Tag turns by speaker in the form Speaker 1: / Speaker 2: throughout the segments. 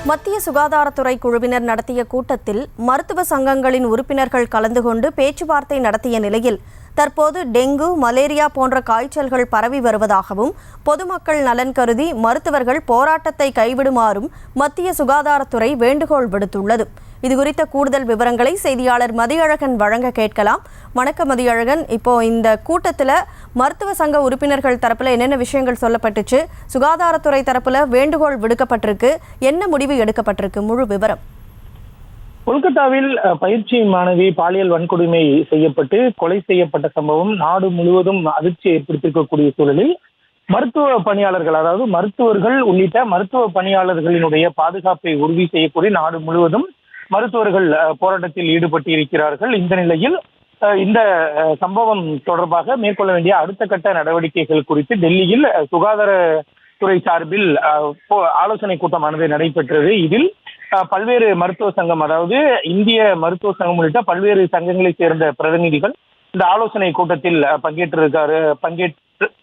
Speaker 1: மத்திய சுகாதாரத்துறை குழுவினர் நடத்திய கூட்டத்தில் மருத்துவ சங்கங்களின் உறுப்பினர்கள் கலந்து கொண்டு பேச்சுவார்த்தை நடத்திய நிலையில் தற்போது டெங்கு, மலேரியா போன்ற காய்ச்சல்கள் பரவி வருவதாகவும் பொதுமக்கள் நலன் கருதி மருத்துவர்கள் போராட்டத்தை கைவிடுமாறும் மத்திய சுகாதாரத்துறை வேண்டுகோள் விடுத்துள்ளது. இதுகுறித்த கூடுதல் விவரங்களை செய்தியாளர் மதியழகன் வழங்க கேட்கலாம். வணக்கம் மதியழகன், இப்போ இந்த கூட்டத்தில் மருத்துவ சங்க உறுப்பினர்கள் தரப்புல என்னென்ன விஷயங்கள் சொல்லப்பட்டுச்சு, சுகாதாரத்துறை தரப்புல வேண்டுகோள் விடுக்கப்பட்டிருக்கு, என்ன முடிவு எடுக்கப்பட்டிருக்கு, முழு விவரம்?
Speaker 2: கொல்கத்தாவில் பயிற்சி மாணவி பாலியல் வன்கொடுமை செய்யப்பட்டு கொலை செய்யப்பட்ட சம்பவம் நாடு முழுவதும் அதிர்ச்சி ஏற்படுத்தியிருக்கக்கூடிய சூழலில் மருத்துவ பணியாளர்கள், அதாவது மருத்துவர்கள் உள்ளிட்ட மருத்துவ பணியாளர்களினுடைய பாதுகாப்பை உறுதி செய்யக்கூடிய நாடு முழுவதும் மருத்துவர்கள் போராட்டத்தில் ஈடுபட்டு இருக்கிறார்கள். இந்த நிலையில் இந்த சம்பவம் தொடர்பாக மேற்கொள்ள வேண்டிய அடுத்த கட்ட நடவடிக்கைகள் குறித்து டெல்லியில் சுகாதாரத்துறை சார்பில் ஆலோசனை கூட்டமானது நடைபெற்றது. இதில் பல்வேறு மருத்துவ சங்கம், அதாவது இந்திய மருத்துவ சங்கம் உள்ளிட்ட பல்வேறு சங்கங்களை சேர்ந்த பிரதிநிதிகள் இந்த ஆலோசனை கூட்டத்தில்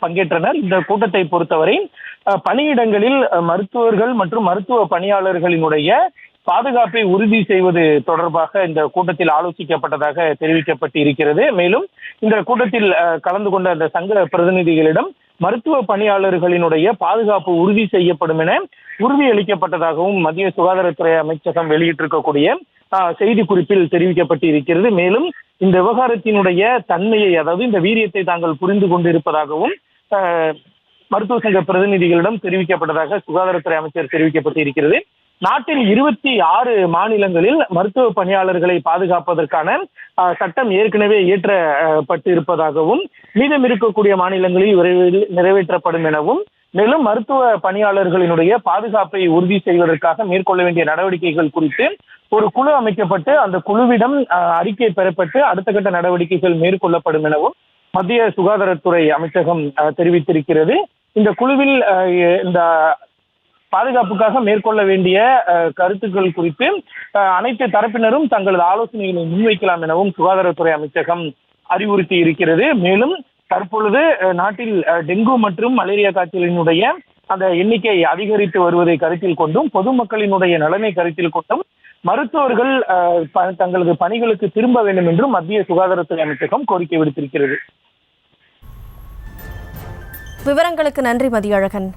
Speaker 2: பங்கேற்றனர். இந்த கூட்டத்தை பொறுத்தவரை பணியிடங்களில் மருத்துவர்கள் மற்றும் மருத்துவ பணியாளர்களினுடைய பாதுகாப்பை உறுதி செய்வது தொடர்பாக இந்த கூட்டத்தில் ஆலோசிக்கப்பட்டதாக தெரிவிக்கப்பட்டு இருக்கிறது. மேலும் இந்த கூட்டத்தில் கலந்து கொண்ட அந்த சங்க பிரதிநிதிகளிடம் மருத்துவ பணியாளர்களினுடைய பாதுகாப்பு உறுதி செய்யப்படும் என உறுதியளிக்கப்பட்டதாகவும் மத்திய சுகாதாரத்துறை அமைச்சகம் வெளியிட்டிருக்கக்கூடிய செய்தி குறிப்பில் தெரிவிக்கப்பட்டு இருக்கிறது. மேலும் இந்த விவகாரத்தினுடைய தன்மையை, அதாவது இந்த வீரியத்தை தாங்கள் புரிந்து கொண்டிருப்பதாகவும் மருத்துவ சங்க பிரதிநிதிகளிடம் தெரிவிக்கப்பட்டதாக சுகாதாரத்துறை அமைச்சர் தெரிவிக்கப்பட்டு இருக்கிறது. நாட்டில் 26 மாநிலங்களில் மருத்துவ பணியாளர்களை பாதுகாப்பதற்கான சட்டம் ஏற்கனவே இயற்றப்பட்டு இருப்பதாகவும் மீதம் இருக்கக்கூடிய மாநிலங்களில் விரைவில் நிறைவேற்றப்படும் எனவும், மேலும் மருத்துவ பணியாளர்களினுடைய பாதுகாப்பை உறுதி செய்வதற்காக மேற்கொள்ள வேண்டிய நடவடிக்கைகள் குறித்து ஒரு குழு அமைக்கப்பட்டு அந்த குழுவிடம் அறிக்கை பெறப்பட்டு அடுத்த கட்ட நடவடிக்கைகள் மேற்கொள்ளப்படும் எனவும் மத்திய சுகாதாரத்துறை அமைச்சகம் தெரிவித்திருக்கிறது. இந்த குழுவில் இந்த பாதுகாப்புக்காக மேற்கொள்ள வேண்டிய கருத்துக்கள் குறித்து அனைத்து தரப்பினரும் தங்களது ஆலோசனைகளை முன்வைக்கலாம் எனவும் சுகாதாரத்துறை அமைச்சகம் அறிவுறுத்தி இருக்கிறது. மேலும் தற்பொழுது நாட்டில் டெங்கு மற்றும் மலேரியா காய்ச்சலினுடைய அந்த எண்ணிக்கை அதிகரித்து வருவதை கருத்தில் கொண்டும் பொதுமக்களினுடைய நலனை கருத்தில் கொண்டும் மருத்துவர்கள் தங்களது பணிகளுக்கு திரும்ப வேண்டும் என்றும் மத்திய சுகாதாரத்துறை அமைச்சகம் கோரிக்கை விடுத்திருக்கிறது.
Speaker 1: விவரங்களுக்கு நன்றி மதியழகன்.